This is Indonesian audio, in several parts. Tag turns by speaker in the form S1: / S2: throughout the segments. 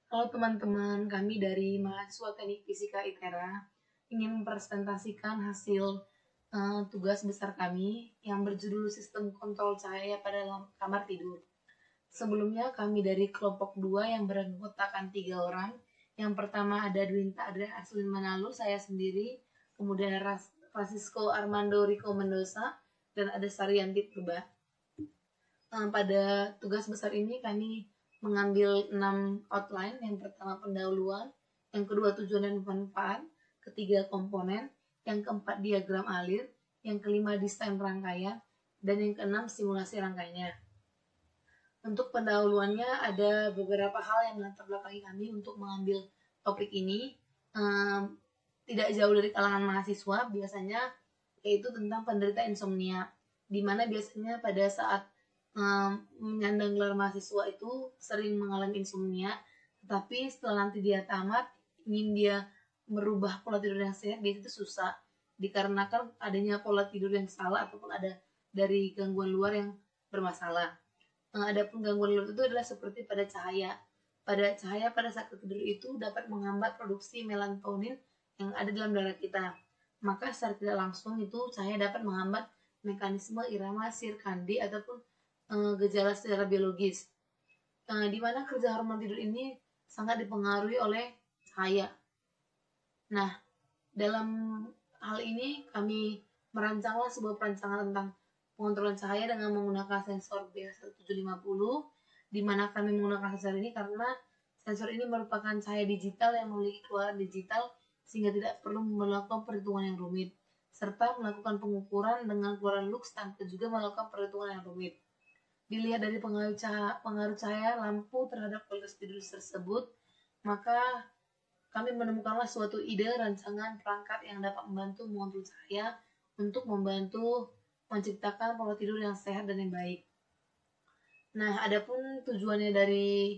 S1: Halo teman-teman, kami dari mahasiswa Teknik Fisika ITERA ingin mempresentasikan hasil tugas besar kami yang berjudul Sistem Kontrol Cahaya pada dalam Kamar Tidur. Sebelumnya kami dari kelompok 2 yang beranggotakan 3 orang. Yang pertama ada Dwinta Adrian Aslin Manalo, saya sendiri, kemudian ada Francisco Armando Rico Mendoza, dan ada Saryanti Purba. Pada tugas besar ini kami mengambil 6 outline. Yang pertama pendahuluan, yang kedua tujuan dan manfaat, ketiga komponen, yang keempat diagram alir, yang kelima desain rangkaian, dan yang keenam simulasi rangkaiannya. Untuk pendahuluannya ada beberapa hal yang melatar belakangi kami untuk mengambil topik ini. Tidak jauh dari kalangan mahasiswa biasanya, yaitu tentang penderita insomnia, di mana biasanya pada saat menyandang gelar mahasiswa itu sering mengalami insomnia, tetapi setelah nanti dia tamat ingin dia merubah pola tidur yang sehat, biasanya itu susah dikarenakan adanya pola tidur yang salah ataupun ada dari gangguan luar yang bermasalah. Adapun gangguan luar itu adalah seperti pada cahaya. Pada saat tidur itu dapat menghambat produksi melatonin yang ada dalam darah kita. Maka secara tidak langsung itu cahaya dapat menghambat mekanisme irama sirkadi ataupun gejala secara biologis, di mana kerja hormon tidur ini sangat dipengaruhi oleh cahaya. Nah, dalam hal ini kami merancanglah sebuah perancangan tentang pengontrolan cahaya dengan menggunakan sensor BH1750, di mana kami menggunakan sensor ini karena sensor ini merupakan cahaya digital yang memiliki keluaran digital sehingga tidak perlu melakukan perhitungan yang rumit, serta melakukan pengukuran dengan keluaran lux tanpa juga melakukan perhitungan yang rumit. Dilihat dari pengaruh cahaya lampu terhadap kualitas tidur tersebut, maka kami menemukanlah suatu ide rancangan perangkat yang dapat membantu mengontrol cahaya untuk membantu menciptakan pola tidur yang sehat dan yang baik. Nah, adapun tujuannya dari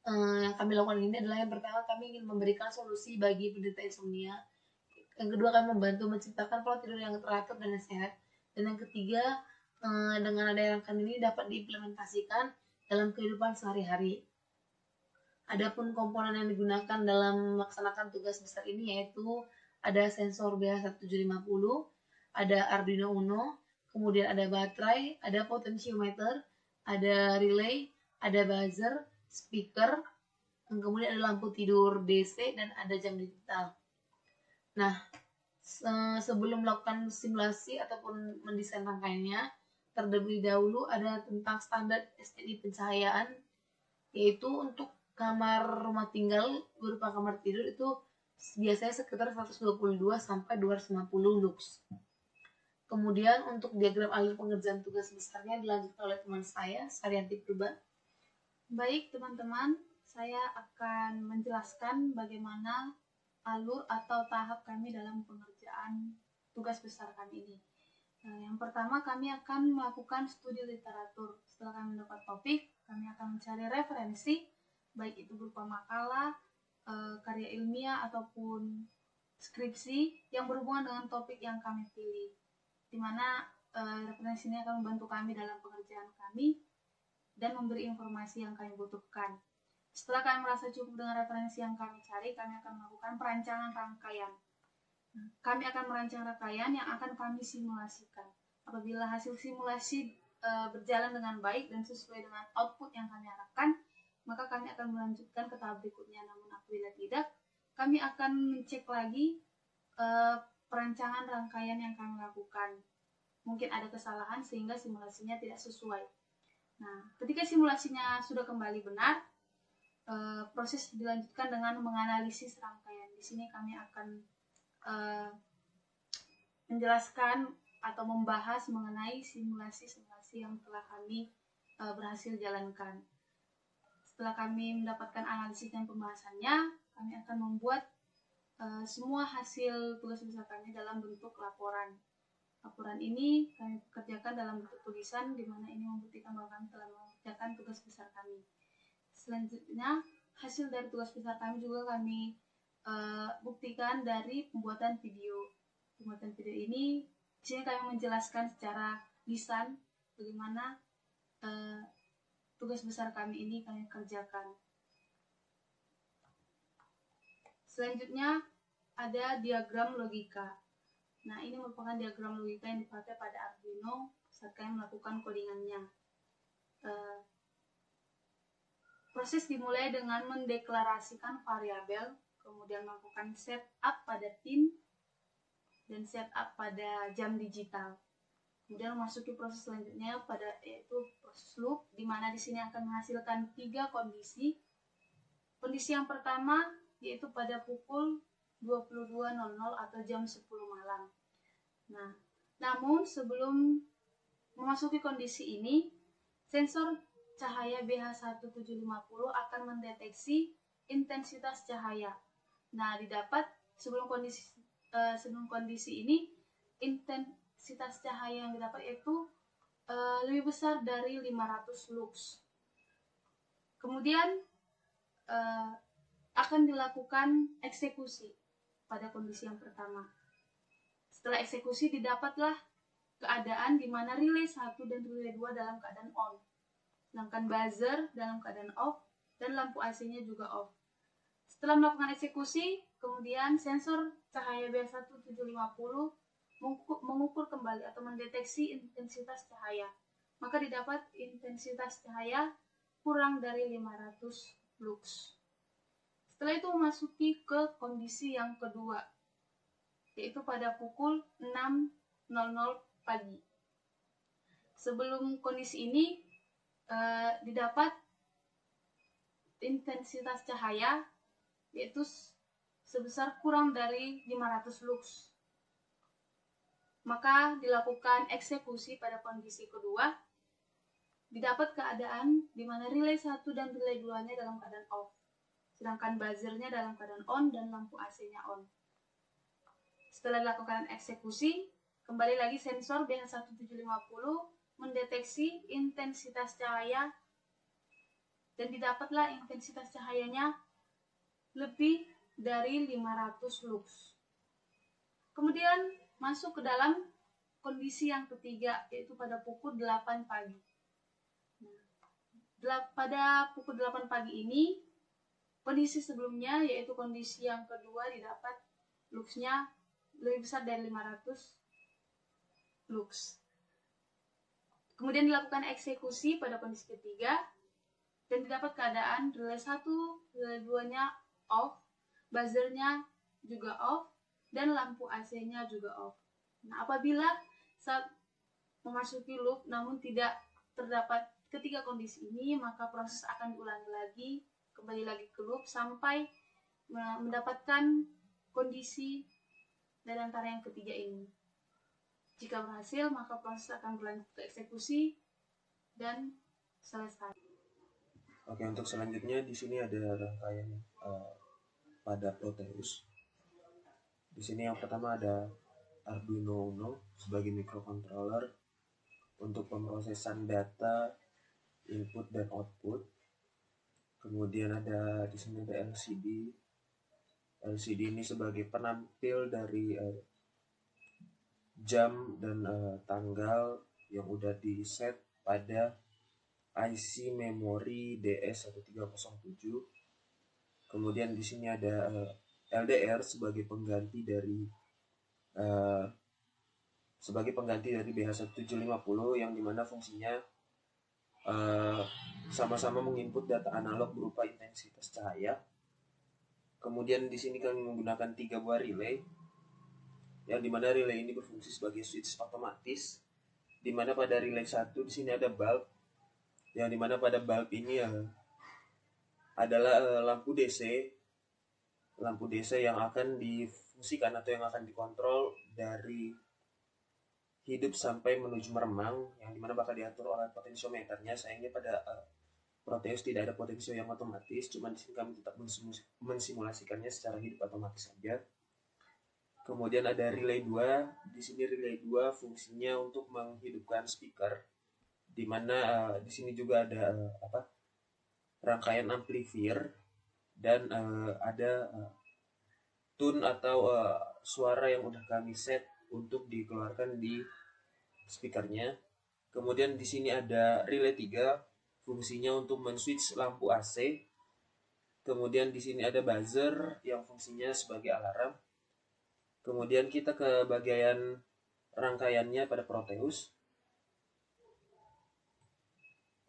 S1: yang kami lakukan ini adalah yang pertama kami ingin memberikan solusi bagi penderita insomnia. Yang kedua kami membantu menciptakan pola tidur yang teratur dan yang sehat. Dan yang ketiga, dengan adanya rangkaian ini dapat diimplementasikan dalam kehidupan sehari-hari. Adapun komponen yang digunakan dalam melaksanakan tugas besar ini yaitu ada sensor BH1750, ada Arduino Uno, kemudian ada baterai, ada potentiometer, ada relay, ada buzzer, speaker, kemudian ada lampu tidur DC, dan ada jam digital. Nah, sebelum melakukan simulasi ataupun mendesain rangkaiannya, terlebih dahulu ada tentang standar SNI pencahayaan, yaitu untuk kamar rumah tinggal berupa kamar tidur itu biasanya sekitar 122 sampai 250 lux. Kemudian untuk diagram alir pengerjaan tugas besarnya dilanjutkan oleh teman saya, Saryanti Purba.
S2: Baik teman-teman, saya akan menjelaskan bagaimana alur atau tahap kami dalam pengerjaan tugas besar kami ini. Yang pertama kami akan melakukan studi literatur. Setelah kami mendapat topik, kami akan mencari referensi, baik itu berupa makalah, karya ilmiah, ataupun skripsi yang berhubungan dengan topik yang kami pilih. Di mana referensi ini akan membantu kami dalam pengerjaan kami dan memberi informasi yang kami butuhkan. Setelah kami merasa cukup dengan referensi yang kami cari, kami akan melakukan perancangan rangkaian. Kami akan merancang rangkaian yang akan kami simulasikan. Apabila hasil simulasi berjalan dengan baik dan sesuai dengan output yang kami harapkan, maka kami akan melanjutkan ke tahap berikutnya. Namun apabila tidak, kami akan mencek lagi perancangan rangkaian yang kami lakukan. Mungkin ada kesalahan sehingga simulasinya tidak sesuai. Nah, ketika simulasinya sudah kembali benar, proses dilanjutkan dengan menganalisis rangkaian. Di sini kami akan menjelaskan atau membahas mengenai simulasi-simulasi yang telah kami berhasil jalankan. Setelah kami mendapatkan analisis dan pembahasannya, kami akan membuat semua hasil tugas besar kami dalam bentuk laporan. Laporan ini kami kerjakan dalam bentuk tulisan, di mana ini membuktikan bahwa kami telah mengerjakan tugas besar kami. Selanjutnya, hasil dari tugas besar kami juga kami buktikan dari pembuatan video. Pembuatan video ini, di sini kami menjelaskan secara lisan bagaimana tugas besar kami ini kami kerjakan. Selanjutnya ada diagram logika. Nah, ini merupakan diagram logika yang dipakai pada Arduino saat kalian melakukan codingannya. Proses dimulai dengan mendeklarasikan variabel, kemudian melakukan setup pada pin dan setup pada jam digital. Kemudian memasuki proses selanjutnya yaitu proses loop, di mana di sini akan menghasilkan 3 kondisi. Kondisi yang pertama yaitu pada pukul 22.00 atau jam 10 malam. Nah, namun sebelum memasuki kondisi ini, sensor cahaya BH1750 akan mendeteksi intensitas cahaya. Nah, didapat sebelum kondisi ini, intensitas cahaya yang didapat itu lebih besar dari 500 lux. Kemudian akan dilakukan eksekusi pada kondisi yang pertama. Setelah eksekusi, didapatlah keadaan di mana relay 1 dan relay 2 dalam keadaan on, sedangkan buzzer dalam keadaan off dan lampu AC-nya juga off. Setelah melakukan eksekusi, kemudian sensor cahaya BH1750 mengukur kembali atau mendeteksi intensitas cahaya. Maka didapat intensitas cahaya kurang dari 500 lux. Setelah itu memasuki ke kondisi yang kedua, yaitu pada pukul 6.00 pagi. Sebelum kondisi ini didapat intensitas cahaya yaitu sebesar kurang dari 500 lux. Maka dilakukan eksekusi pada kondisi kedua, didapat keadaan di mana relay 1 dan relay 2-nya dalam keadaan off, sedangkan buzzernya dalam keadaan on dan lampu AC-nya on. Setelah dilakukan eksekusi, kembali lagi sensor BH1750 mendeteksi intensitas cahaya dan didapatlah intensitas cahayanya lebih dari 500 lux. Kemudian masuk ke dalam kondisi yang ketiga, yaitu pada pukul 8 pagi. Pada pukul 8 pagi ini, kondisi sebelumnya yaitu kondisi yang kedua didapat luxnya lebih besar dari 500 lux. Kemudian dilakukan eksekusi pada kondisi ketiga dan didapat keadaan relay 1, relay 2-nya off, buzzernya juga off, dan lampu AC-nya juga off. Nah, apabila saat memasuki loop namun tidak terdapat ketiga kondisi ini, maka proses akan diulangi lagi, kembali lagi ke loop sampai mendapatkan kondisi dari antara yang ketiga ini. Jika berhasil, maka proses akan berlanjut ke eksekusi dan selesai.
S3: Oke, untuk selanjutnya di sini ada rangkaian pada Proteus. Di sini yang pertama ada Arduino Uno sebagai microcontroller untuk pemrosesan data input dan output. Kemudian ada di sini ada LCD. LCD ini sebagai penampil dari jam dan tanggal yang udah di set pada IC memori DS1307. Kemudian di sini ada LDR sebagai pengganti dari BH1750 yang dimana fungsinya sama-sama menginput data analog berupa intensitas cahaya. Kemudian di sini kami menggunakan 3 buah relay, yang dimana relay ini berfungsi sebagai switch otomatis, dimana pada relay 1 di sini ada bulb, yang dimana pada bulb ini adalah lampu DC yang akan difungsikan atau yang akan dikontrol dari hidup sampai menuju meremang, yang dimana bakal diatur oleh potensiometernya. Sayangnya pada Proteus tidak ada potensio yang otomatis, cuma di sini kami tetap mensimulasikannya secara hidup otomatis saja. Kemudian ada relay 2. Di sini relay 2 fungsinya untuk menghidupkan speaker, di mana di sini juga ada rangkaian amplifier dan ada tune atau suara yang udah kami set untuk dikeluarkan di speakernya. Kemudian di sini ada relay 3, fungsinya untuk men-switch lampu AC Kemudian di sini ada buzzer yang fungsinya sebagai alarm. Kemudian kita ke bagian rangkaiannya pada Proteus.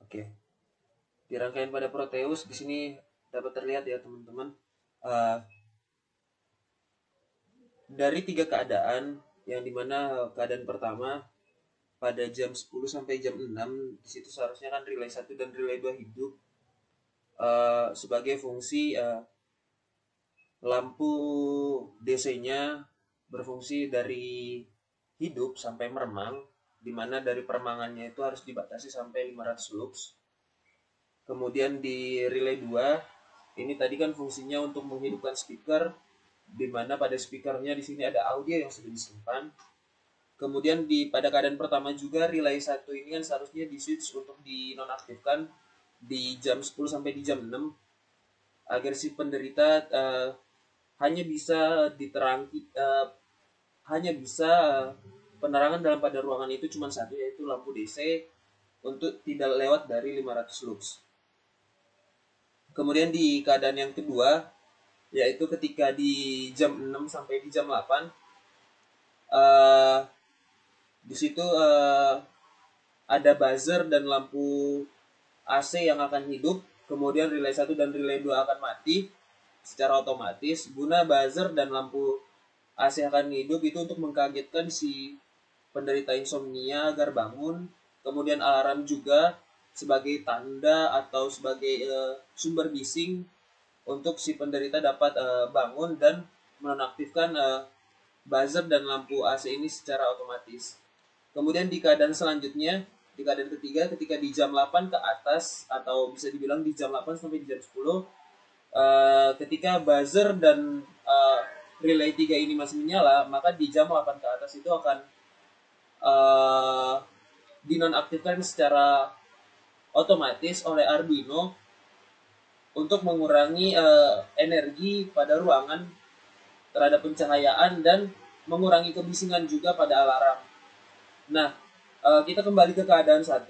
S3: Oke. Di rangkaian pada Proteus di sini dapat terlihat ya teman-teman. Dari 3 keadaan, yang dimana keadaan pertama pada jam 10 sampai jam 6, di situ seharusnya kan relay 1 dan relay 2 hidup sebagai fungsi lampu DC-nya berfungsi dari hidup sampai meremang, di mana dari peremangannya itu harus dibatasi sampai 500 lux. Kemudian di relay 2, ini tadi kan fungsinya untuk menghidupkan speaker, di mana pada speakernya di sini ada audio yang sudah disimpan. Kemudian pada keadaan pertama juga relay 1 ini kan seharusnya di switch untuk dinonaktifkan di jam 10 sampai di jam 6 agar si penderita hanya bisa penerangan dalam pada ruangan itu cuma satu, yaitu lampu DC untuk tidak lewat dari 500 lux. Kemudian di keadaan yang kedua, yaitu ketika di jam 6 sampai di jam 8, di situ ada buzzer dan lampu AC yang akan hidup, kemudian relay 1 dan relay 2 akan mati secara otomatis. Guna buzzer dan lampu AC akan hidup itu untuk mengkagetkan si penderita insomnia agar bangun, kemudian alarm juga sebagai tanda atau sebagai sumber bising untuk si penderita dapat bangun dan menonaktifkan buzzer dan lampu AC ini secara otomatis. Kemudian di keadaan selanjutnya, di keadaan ketiga, ketika di jam 8 ke atas, atau bisa dibilang di jam 8 sampai di jam 10, ketika buzzer dan relay 3 ini masih menyala, maka di jam 8 ke atas itu akan dinonaktifkan secara otomatis oleh Arduino untuk mengurangi energi pada ruangan terhadap pencahayaan dan mengurangi kebisingan juga pada alarm. Nah, kita kembali ke keadaan 1.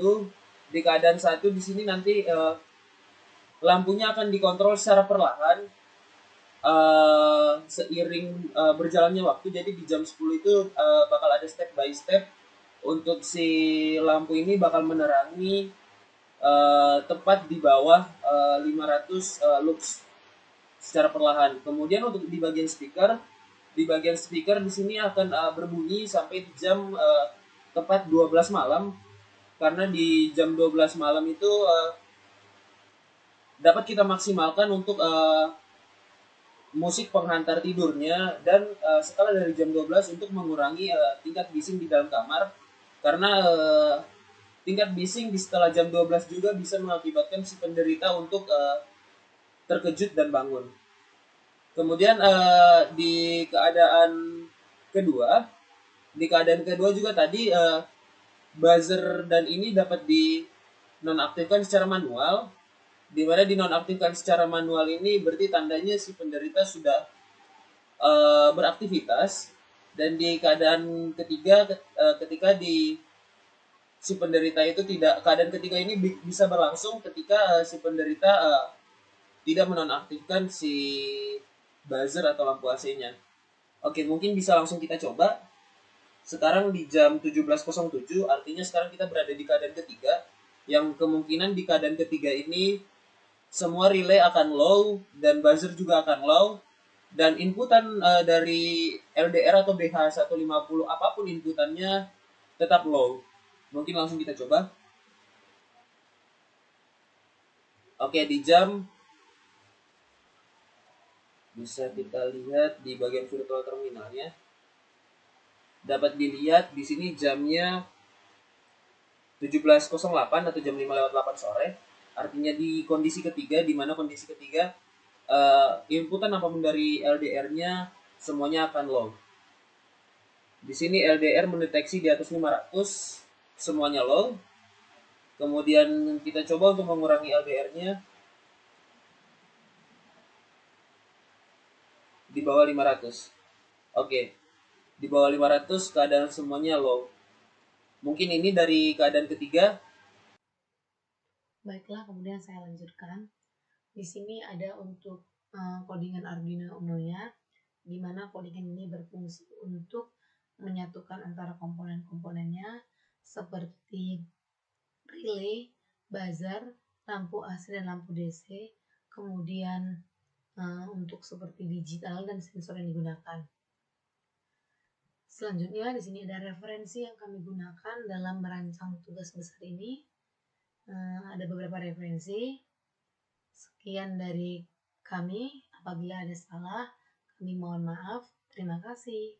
S3: Di keadaan 1 di sini nanti lampunya akan dikontrol secara perlahan seiring berjalannya waktu. Jadi di jam 10 itu bakal ada step by step untuk si lampu ini bakal menerangi tepat di bawah 500 lux secara perlahan. Kemudian untuk di bagian speaker di sini akan berbunyi sampai di jam tepat 12 malam, karena di jam 12 malam itu dapat kita maksimalkan untuk musik penghantar tidurnya, dan skala dari jam 12 untuk mengurangi tingkat bising di dalam kamar, karena tingkat bising di setelah jam 12 juga bisa mengakibatkan si penderita untuk terkejut dan bangun. Kemudian di keadaan kedua juga tadi buzzer dan ini dapat dinonaktifkan secara manual, di mana dinonaktifkan secara manual ini berarti tandanya si penderita sudah beraktivitas. Dan di keadaan ketiga, ketika si penderita itu keadaan ketiga ini bisa berlangsung ketika si penderita tidak menonaktifkan si buzzer atau lampu AC-nya. Oke, mungkin bisa langsung kita coba. Sekarang di jam 17.07, artinya sekarang kita berada di keadaan ketiga, yang kemungkinan di keadaan ketiga ini semua relay akan low dan buzzer juga akan low, dan inputan dari LDR atau BH150 apapun inputannya tetap low. Mungkin langsung kita coba. Oke, di jam bisa kita lihat di bagian virtual terminalnya. Dapat dilihat di sini jamnya 17.08 atau jam 5:08 sore. Artinya di kondisi ketiga, di mana kondisi ketiga inputan apapun dari LDR-nya semuanya akan low. Di sini LDR mendeteksi di atas 500, semuanya low. Kemudian kita coba untuk mengurangi LDR-nya di bawah 500. Oke. Di bawah 500 keadaan semuanya low. Mungkin ini dari keadaan ketiga.
S1: Baiklah, kemudian saya lanjutkan. Di sini ada untuk codingan Arduino Uno-nya, di mana codingan ini berfungsi untuk menyatukan antara komponen-komponennya seperti relay, buzzer, lampu AC dan lampu DC, kemudian untuk seperti digital dan sensor yang digunakan. Selanjutnya di sini ada referensi yang kami gunakan dalam merancang tugas besar ini. Ada beberapa referensi. Sekian dari kami. Apabila ada salah, kami mohon maaf. Terima kasih.